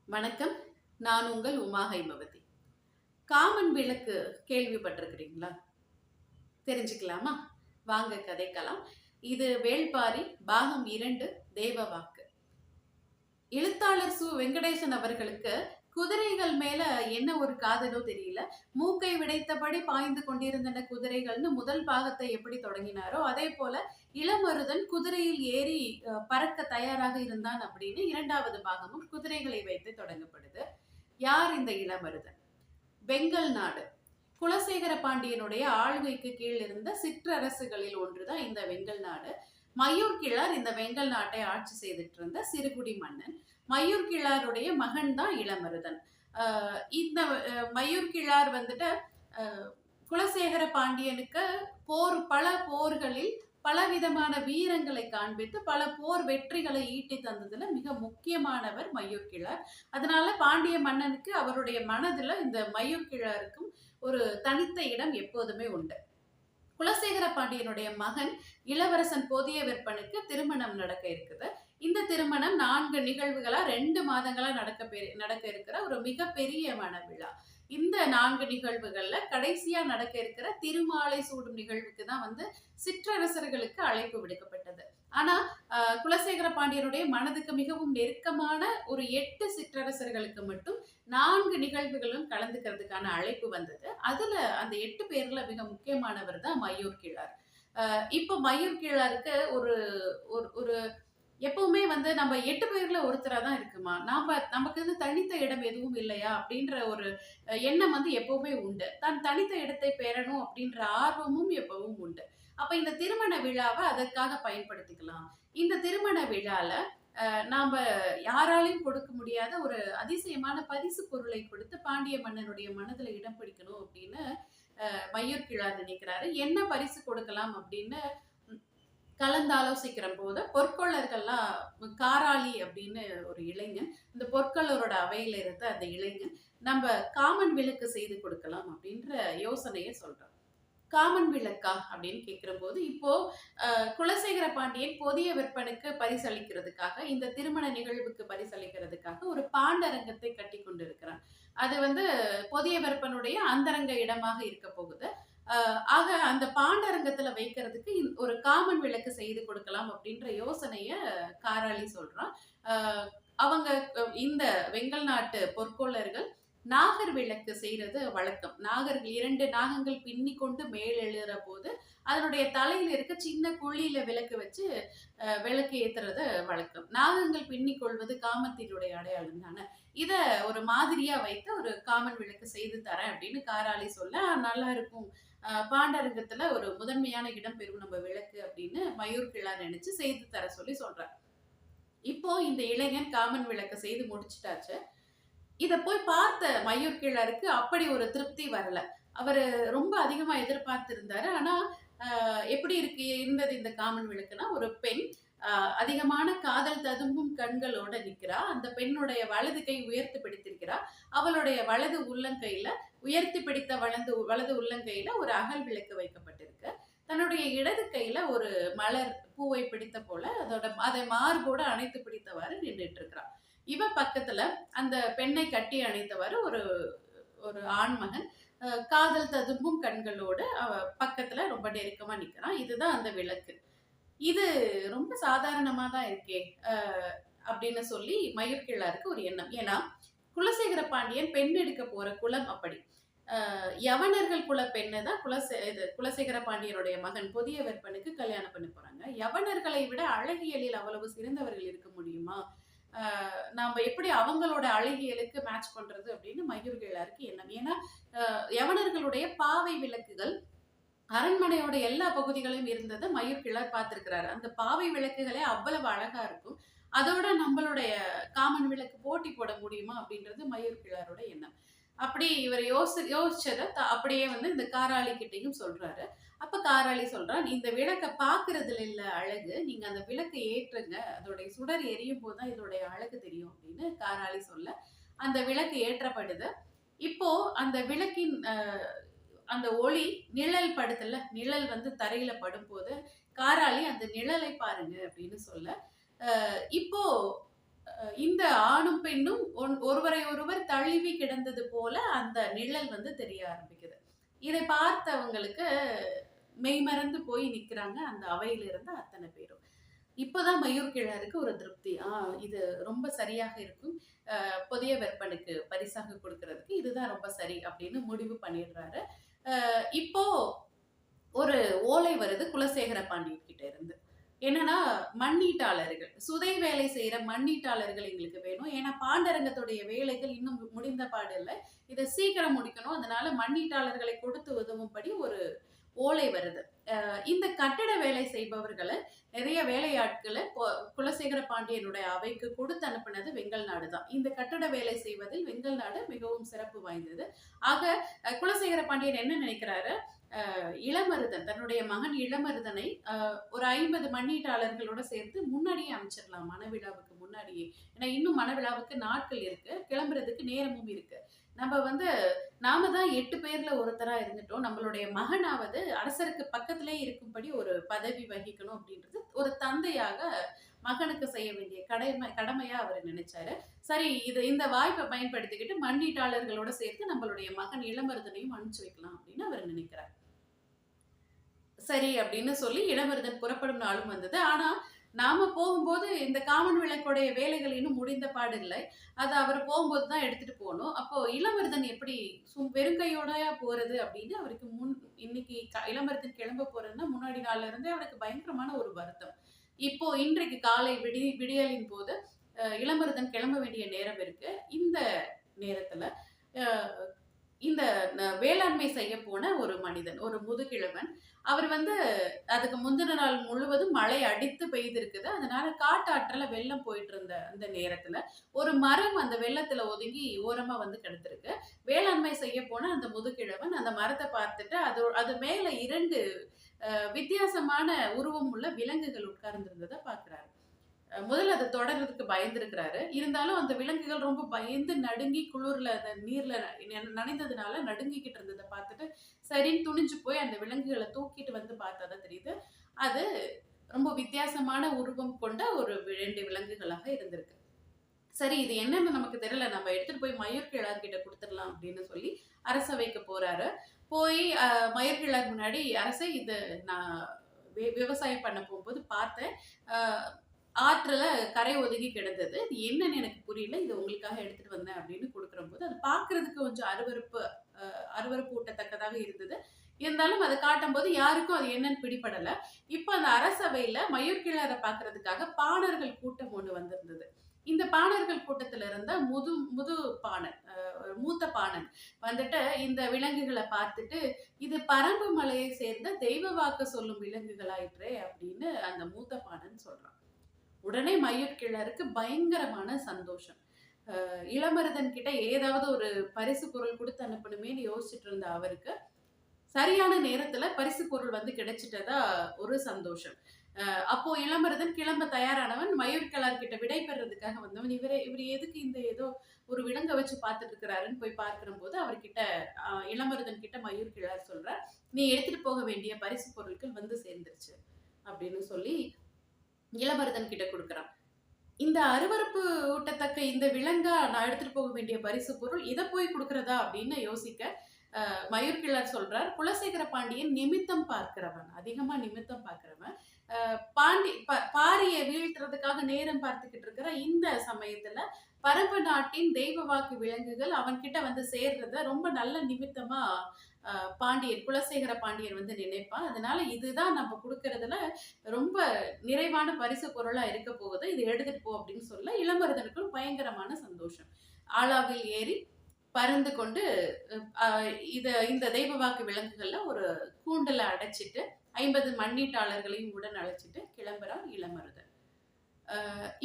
வணக்கம். நான் உங்கள் உமா ஹைமவதி. காமன் விளக்கு கேள்விப்பட்டிருக்கிறீங்களா? தெரிஞ்சுக்கலாமா? வாங்க கதைக்கலாம். இது வேள்பாரி பாகம் 2 தேவவாக்கு. எழுத்தாளர் சு. வெங்கடேசன் அவர்களுக்கு குதிரைகள் மேல என்ன ஒரு காதலோ தெரியல. மூக்கை விடைத்தபடி பாய்ந்து கொண்டிருந்தன குதிரைகள்னு முதல் பாகத்தை எப்படி தொடங்கினாரோ, அதே போல இளமருதன் குதிரையில் ஏறி பறக்க தயாராக இருந்தான் அப்படின்னு 2வது பாகமும் குதிரைகளை வைத்து தொடங்கப்படுது. யார் இந்த இளமருதன்? வெங்கல் நாடு குலசேகர பாண்டியனுடைய ஆளுகைக்கு கீழ் இருந்த சிற்றரசுகளில் ஒன்றுதான் இந்த வெங்கல் நாடு. மயூர் கிழார் இந்த வெங்கல் நாட்டை ஆட்சி செய்துட்டு இருந்த சிறுகுடி மன்னன். மயூர் கிழாருடைய மகன் தான் இளமருதன். இந்த மயூர் கிழார் வந்துட்டு குலசேகர பாண்டியனுக்கு பல போர்களில் பலவிதமான வீரங்களை காண்பித்து பல போர் வெற்றிகளை ஈட்டி தந்ததுல மிக முக்கியமானவர் மயூர் கிழார். அதனால பாண்டிய மன்னனுக்கு அவருடைய மனதுல இந்த மயூர் கிழாருக்கும் ஒரு தனித்த இடம் எப்போதுமே உண்டு. குலசேகர பாண்டியனுடைய மகன் இளவரசன் போதிய விற்பனுக்கு திருமணம் நடக்க இருக்குது. இந்த திருமணம் 4 நிகழ்வுகளா 2 மாதங்களா நடக்க இருக்கிற ஒரு மிகப்பெரிய மணவிழா. இந்த 4 நிகழ்வுகள்ல கடைசியா நடக்க இருக்கிற திருமாலை சூடும் நிகழ்வுக்கு தான் சிற்றரசர்களுக்கு அழைப்பு விடுக்கப்பட்டது. ஆனா குலசேகர பாண்டியனுடைய மனதுக்கு மிகவும் நெருக்கமான ஒரு 8 சிற்றரசர்களுக்கு மட்டும் 4 நிகழ்வுகளும் கலந்துக்கிறதுக்கான அழைப்பு வந்தது. அதுல அந்த 8 பேர்ல மிக முக்கியமானவர் தான் மயூர் கிழார். இப்போ மயூர் கிழாருக்கு ஒரு ஒரு எப்பவுமே நம்ம 8 பேர்ல ஒருத்தரா தான் இருக்குமா, நமக்கு தனித்த இடம் எதுவும் இல்லையா அப்படின்ற ஒரு எண்ணம் எப்பவுமே உண்டு. தான் தனித்த இடத்தை பெறணும் அப்படின்ற ஆர்வமும் எப்பவும் உண்டு. அப்ப இந்த திருமண விழாவை அதற்காக பயன்படுத்திக்கலாம். இந்த திருமண விழால நாம யாராலையும் கொடுக்க முடியாத ஒரு அதிசயமான பரிசு பொருளை கொடுத்து பாண்டிய மன்னனுடைய மனதுல இடம் பிடிக்கணும் அப்படின்னு மயூர் கிழார் நினைக்கிறாரு. என்ன பரிசு கொடுக்கலாம் அப்படின்னு கலந்தாலோசிக்கிற போது பொற்கொள்ளர்கள்லாம் காராளி அப்படின்னு ஒரு இளைஞன், இந்த பொற்கொள்ளரோட அவையில இருந்த அந்த இளைஞன் நம்ம காமன் விளக்கு செய்து கொடுக்கலாம் அப்படின்ற யோசனையை சொல்றான். காமன் விளக்கா அப்படின்னு கேட்கிற போது இப்போ குலசேகர பாண்டியன் போதிய விற்பனுக்கு பரிசளிக்கிறதுக்காக, இந்த திருமண நிகழ்வுக்கு பரிசளிக்கிறதுக்காக ஒரு பாண்டரங்கத்தை கட்டி கொண்டிருக்கிறான். அது போதிய விற்பனுடைய அந்தரங்க இடமாக இருக்க போகுது. ஆக அந்த பாண்டரங்கத்துல வைக்கிறதுக்கு ஒரு காமன் விளக்கு செய்து கொடுக்கலாம் அப்படின்ற யோசனைய காராளி சொல்றான். அவங்க இந்த வெங்கல் நாட்டு பொற்கொள்ளர்கள் நாகர் விளக்கு செய்யறது வழக்கம். 2 நாகங்கள் பின்னி கொண்டு மேல் எழுற போது அதனுடைய தலையில இருக்க சின்ன குழியில விளக்கு வச்சு விளக்கு ஏத்துறது வழக்கம். நாகங்கள் பின்னி கொள்வது காமத்தினுடைய அடையாளம் தானே. இத ஒரு மாதிரியா வைத்து ஒரு காமன் விளக்கு செய்து தரேன் அப்படின்னு காராளி சொல்ல, நல்லா இருக்கும், பாண்டரங்கத்துல ஒரு முதன்மையான இடம் பெறும் நம்ம விளக்கு அப்படின்னு மயூர் கிழார் நினைச்சு செய்து தர சொல்லி சொல்றார். இப்போ இந்த இளைஞன் காமன் விளக்க செய்து முடிச்சுட்டாச்சு. இத போய் பார்த்த மயூர் கிழாருக்கு அப்படி ஒரு திருப்தி வரல. அவரு ரொம்ப அதிகமா எதிர்பார்த்திருந்தாரு. ஆனா எப்படி இருந்தது இந்த காமன் விளக்குனா, ஒரு பெண் அதிகமான காதல் ததும்பும் கண்களோட நிக்கிறா. அந்த பெண்ணுடைய வலது கை உயர்த்தி பிடித்திருக்கிறா. அவளுடைய வலது உள்ளங்கையில உயர்த்தி பிடித்த வலது உள்ளங்கையில ஒரு அகல் விளக்கு வைக்கப்பட்டிருக்கு. தன்னுடைய இடது கையில ஒரு மலர் பூவை பிடித்த போல அதை மார்போட அணைத்து பிடித்தவாறு நின்றுட்டு இருக்கிறா. இவ பக்கத்துல அந்த பெண்ணை கட்டி அணைத்தவாறு ஒரு ஆண்மகன் காதல் ததும்பும் கண்களோடு அவ பக்கத்துல ரொம்ப நெருக்கமா நிக்கிறான். இதுதான் அந்த விளக்கு. இது ரொம்ப சாதாரணமா தான் இருக்கே அப்படின்னு சொல்லி மயூர் கிழாருக்கு ஒரு எண்ணம். ஏன்னா குலசேகர பாண்டியன் பெண் எடுக்க போற குலம் அப்படி. யவனர்கள் குல பெண்ணை தான் குலசேகர பாண்டியனுடைய மகன் புதிய விற்பனுக்கு கல்யாணம் பண்ண போறாங்க. யவனர்களை விட அழகியலில் அவ்வளவு சிறந்தவர்கள் இருக்க முடியுமா? நாம எப்படி அவங்களோட அழகியலுக்கு மேட்ச் பண்றது அப்படின்னு மயூர் கிழாருக்கு எண்ணம். ஏன்னா யவனர்களுடைய பாவை விளக்குகள் அரண்மனையோட எல்லா பகுதிகளையும் இருந்ததை மயூர் கிழார் பார்த்திருக்கிறாரு. அந்த பாவை விளக்குகளே அவ்வளவு அழகா இருக்கும். அதோட நம்மளுடைய காமன் விளக்கு போட்டி போட முடியுமா அப்படின்றது மயூர் கிழாரோட எண்ணம். அப்படி இவர் யோசிச்சதை அப்படியே இந்த காராளி கிட்டையும் சொல்றாரு. அப்ப காராளி சொல்றான், இந்த விளக்க பாக்குறதுல இல்ல அழகு, நீங்க அந்த விளக்கை ஏற்றுங்க, அதோடைய சுடர் எரியும் போதுதான் இதோடைய அழகு தெரியும் அப்படின்னு காராளி சொல்ல அந்த விளக்கு ஏற்றப்படுது. இப்போ அந்த விளக்கின் அந்த ஒளி நிழல் படுதுல்ல, நிழல் தரையில படும்போது காராளி அந்த நிழலை பாருங்க அப்படின்னு சொல்ல, இப்போ இந்த ஆணும் பெண்ணும் ஒருவரை ஒருவர் தழுவி கிடந்தது போல அந்த நிழல் வந்து தெரிய ஆரம்பிக்குது. இதை பார்த்தவங்களுக்கு மெய்மறந்து போய் நிக்கிறாங்க அந்த அவையில இருந்த அத்தனை பேரும். இப்பதான் மயூர் கிழாருக்கு ஒரு திருப்தி. இது ரொம்ப சரியாக இருக்கும். புதிய விற்பனுக்கு பரிசாக கொடுக்கறதுக்கு இதுதான் ரொம்ப சரி அப்படின்னு முடிவு பண்ணிடுறாரு. இப்போ ஒரு ஓலை வருது குலசேகர பாண்டியன் கிட்ட இருந்து. என்னன்னா, மண்ணீட்டாளர்கள், சுதை வேலை செய்யற மண்ணீட்டாளர்கள் எங்களுக்கு வேணும். ஏன்னா பாண்டரங்கத்துடைய வேலைகள் இன்னும் முடிந்த பாடு இல்ல. இதை சீக்கிரம் முடிக்கணும். அதனால மண்ணீட்டாளர்களை கொடுத்து உதவும்படி ஒரு ஓலை வருது. இந்த கட்டட வேலை செய்பவர்களை நிறைய வேலையாட்களை குலசேகர பாண்டியனுடைய அவைக்கு கொடுத்து அனுப்பினது வெங்கல் நாடு தான். இந்த கட்டட வேலை செய்வதில் வெங்கல் நாடு மிகவும் சிறப்பு வாய்ந்தது. ஆக குலசேகர பாண்டியன் என்ன நினைக்கிறாரு, இளமருதன் தன்னுடைய மகன் இளமருதனை ஒரு 50 மண்ணீட்டாளர்களோட சேர்த்து முன்னாடியே அமைச்சிடலாம், மணவிழாவுக்கு முன்னாடியே. ஏன்னா இன்னும் மணவிழாவுக்கு நாட்கள் இருக்கு, கிளம்புறதுக்கு நேரமும் இருக்கு. நாம தான் 8 பேர்ல ஒருத்தரா இருந்துட்டோம். நம்மளுடைய மகனாவது அரசருக்கு பக்கத்திலே இருக்கும்படி ஒரு பதவி வகிக்கணும் அப்படின்றது ஒரு தந்தையாக மகனுக்கு செய்ய வேண்டிய கடமையா அவர் நினைச்சாரு. சரி, இந்த வாய்ப்பை பயன்படுத்திக்கிட்டு மண்ணீட்டாளர்களோட சேர்த்து நம்மளுடைய மகன் இளமருதனையும் அனுப்பிச்சு வைக்கலாம் அப்படின்னு அவர் நினைக்கிறார். சரி அப்படின்னு சொல்லி இளமருதன் புறப்படும் நாளும் வந்தது. ஆனா நாம போகும்போது இந்த காமன் விளக்குடைய வேலைகள் இன்னும் முடிந்த பாடு இல்லை. அது அவர் போகும்போது தான் எடுத்துட்டு போகணும். அப்போ இளமருதன் எப்படி வெறுங்கையோடயா போறது அப்படின்னு அவருக்கு இன்னைக்கு இளமருதன் கிளம்ப போறதுன்னா முன்னாடி நாள்ல இருந்தே அவருக்கு பயங்கரமான ஒரு வருத்தம். இப்போ இன்றைக்கு காலை விடியலின் போது இளமருதன் கிளம்ப வேண்டிய நேரம் இருக்கு. இந்த நேரத்துல இந்த வேளாண்மை செய்ய போன ஒரு மனிதன், ஒரு முதுகிழவன், அவர் வந்து அதுக்கு முந்தின நாள் முழுவதும் மழை அடித்து பெய்திருக்குது. அதனால காட்டாற்றல வெள்ளம் போயிட்டு இருந்த அந்த நேரத்துல ஒரு மரம் அந்த வெள்ளத்துல ஒதுங்கி ஓரமா வந்து கிடந்திருக்கு. வேளாண்மை செய்ய போன அந்த முதுகிழவன் அந்த மரத்தை பார்த்துட்டு அது மேல 2 வித்தியாசமான உருவம் உள்ள விலங்குகள் உட்கார்ந்திருந்ததை பார்க்கிறாரு. முதல்ல அதை தொடர்றதுக்கு பயந்துருக்கிறாரு. இருந்தாலும் அந்த விலங்குகள் ரொம்ப பயந்து நடுங்கி குளிர்ல அந்த நீர்ல நனைந்ததுனால நடுங்கிக்கிட்டு இருந்ததை பார்த்துட்டு சரின்னு துணிஞ்சு போய் அந்த விலங்குகளை தூக்கிட்டு வந்து பார்த்தாதான் தெரியுது அது ரொம்ப வித்தியாசமான உருவம் கொண்ட ஒரு 2 விலங்குகளாக இருந்திருக்கு. சரி, இது என்னன்னு நமக்கு தெரியல, நம்ம எடுத்துட்டு போய் மயூர்கிழார்கிட்ட கொடுத்துடலாம் அப்படின்னு சொல்லி அரசவைக்கு போறாரு. போய் மயூர்கிழார் முன்னாடி, அரசே இது நான் விவசாயம் பண்ண போகும்போது பார்த்தேன், ஆற்றுல கரை ஒதுங்கி கிடந்தது. இது என்னன்னு எனக்கு புரியல. இது உங்களுக்காக எடுத்துட்டு வந்தேன் அப்படின்னு கொடுக்குறபோது அது பார்க்கறதுக்கு கொஞ்சம் அருவருப்பு ஊட்டத்தக்கதாக இருந்தது. இருந்தாலும் அதை காட்டும் போது யாருக்கும் அது என்னன்னு பிடிபடல. இப்ப அந்த அரசவையில மயூர்கிழாரை பார்க்கறதுக்காக பாணர்கள் கூட்டம் ஒண்ணு வந்திருந்தது. இந்த பாணர்கள் கூட்டத்துல இருந்த முது பாணன், மூத்த பாணன் வந்துட்டு இந்த விலங்குகளை பார்த்துட்டு, இது பரம்பு மலையை சேர்ந்த தெய்வ வாக்கு சொல்லும் விலங்குகளாயிற்றே அப்படின்னு அந்த மூத்த பாணன் சொல்றான். உடனே மயூர்கிழாருக்கு பயங்கரமான சந்தோஷம். இளமருதன் கிட்ட ஏதாவது ஒரு பரிசு பொருள் கொடுத்து அனுப்பணுமேன்னு யோசிச்சுட்டு இருந்த அவருக்கு சரியான நேரத்துல பரிசு பொருள் வந்து கிடைச்சிட்டதா ஒரு சந்தோஷம். அப்போ இளமருதன் கிளம்ப தயாரானவன் மயூர்கிழார் கிட்ட விடை பெறதுக்காக வந்தவன். இவர் எதுக்கு இந்த ஏதோ ஒரு விலங்க வச்சு பார்த்துட்டு இருக்கிறாருன்னு போய் பார்க்கிற போது அவர்கிட்ட இளமருதன் கிட்ட மயூர்கிழார் சொல்றார், நீ எடுத்துட்டு போக வேண்டிய பரிசு பொருட்கள் வந்து சேர்ந்துருச்சு அப்படின்னு சொல்லி இளமருதன் கிட்ட கொடுக்குறான். இந்த அருவருப்பு ஊட்டத்தக்க இந்த விலங்கா நான் எடுத்துட்டு போக வேண்டிய பரிசு பொருள், இதை போய் கொடுக்கறதா அப்படின்னு யோசிக்க மயூர்கிழார் சொல்றார், குலசேகர பாண்டியன் நிமித்தம் பார்க்கிறவன், அதிகமா நிமித்தம் பார்க்கிறவன். பாரியை வீழ்த்துறதுக்காக நேரம் பார்த்துக்கிட்டு இருக்கிற இந்த சமயத்துல பரம்பு நாட்டின் தெய்வ வாக்கு விலங்குகள் அவன்கிட்ட வந்து சேர்றத ரொம்ப நல்ல நிமித்தமா குலசேகர பாண்டியன் வந்து நினைப்பான். அதனால இதுதான் நம்ம கொடுக்கறதுல ரொம்ப நிறைவான பரிசு பொருளா இருக்க போகுது, இதை எடுத்துட்டு போ அப்படின்னு சொல்ல இளமருதனுக்கும் பயங்கரமான சந்தோஷம். ஆளாவில் ஏறி பறந்து கொண்டு இந்த தெய்வ வாக்கு விலங்குகள்ல ஒரு கூண்டுல அடைச்சிட்டு 50 மண்ணீட்டாளர்களையும் உடன் அழைச்சிட்டு கிளம்புறான் இளமருதன்.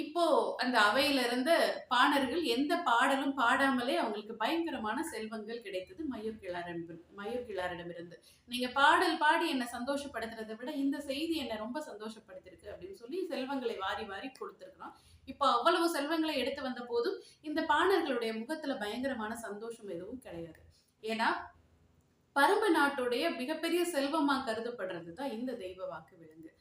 இப்போ அந்த அவையில இருந்த பாணர்கள் எந்த பாடலும் பாடாமலே அவங்களுக்கு பயங்கரமான செல்வங்கள் கிடைத்தது மயூர்கிழாரிடமிருந்து. நீங்க பாடல் பாடி என்னை சந்தோஷப்படுத்துறதை விட இந்த செய்தி என்னை ரொம்ப சந்தோஷப்படுத்திருக்கு அப்படின்னு சொல்லி செல்வங்களை வாரி வாரி கொடுத்துருக்கிறோம். இப்போ அவ்வளவு செல்வங்களை எடுத்து வந்த போதும் இந்த பாணர்களுடைய முகத்துல பயங்கரமான சந்தோஷம் எதுவும் கிடையாது. ஏன்னா பரம்பு நாட்டுடைய மிகப்பெரிய செல்வமா கருதப்படுறது தான் இந்த தெய்வ வாக்கு விலங்கு.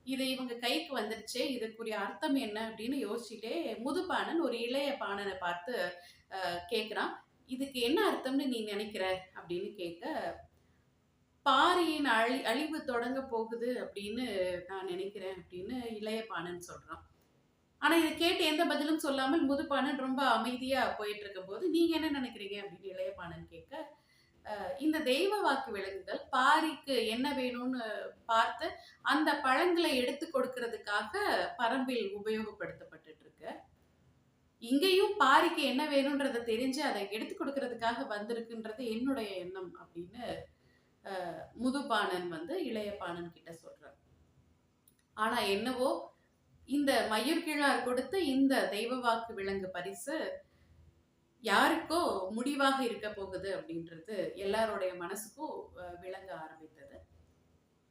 இது இவங்க கைக்கு வந்துருச்சே, இதுக்குரிய அர்த்தம் என்ன அப்படின்னு யோசிச்சுட்டே முதுபாணன் ஒரு இளைய பாணனை பார்த்து கேட்குறான். "இதுக்கு என்ன அர்த்தம்னு நீ நினைக்கிற?" அப்படின்னு கேட்க, "பாரியின் அழிவு தொடங்க போகுது அப்படின்னு நான் நினைக்கிறேன்" அப்படின்னு இளைய பாணன் சொல்றான். ஆனா இத கேட்டு எந்த பதிலும் சொல்லாமல் முதுபாணன் ரொம்ப அமைதியா போயிட்டு இருக்கும்போது, "நீங்க என்ன நினைக்கிறீங்க?" அப்படின்னு இளைய பாணன் கேட்க, இந்த தெய்வ வாக்கு விலங்குகள் பாரிக்கு என்ன வேணும்னு பார்த்து அந்த பழங்களை எடுத்து கொடுக்கறதுக்காக பரம்பில் உபயோகப்படுத்தப்பட்டுட்டு இருக்கு. இங்கேயும் பாரிக்கு என்ன வேணும்ன்றத தெரிஞ்சு அதை எடுத்து கொடுக்கறதுக்காக வந்திருக்குன்றது என்னுடைய எண்ணம் அப்படின்னு முதுபாணன் வந்து இளைய பாணன் கிட்ட சொல்றார். ஆனா என்னவோ இந்த மயூர்கிழார் கொடுத்த இந்த தெய்வ வாக்கு விலங்கு பரிசு யாருக்கோ முடிவாக இருக்க போகுது அப்படின்றது எல்லாருடைய மனசுக்கும் விளங்க ஆரம்பித்தது.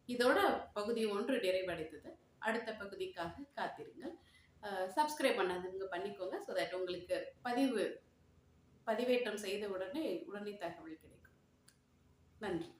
இதோட பகுதி 1 நிறைவடைந்தது. அடுத்த பகுதிக்காக காத்திருங்கள். சப்ஸ்கிரைப் பண்ணாதவங்க பண்ணிக்கோங்க. ஸோ தட் உங்களுக்கு பதிவேற்றம் செய்த உடனே தகவல் கிடைக்கும். நன்றி.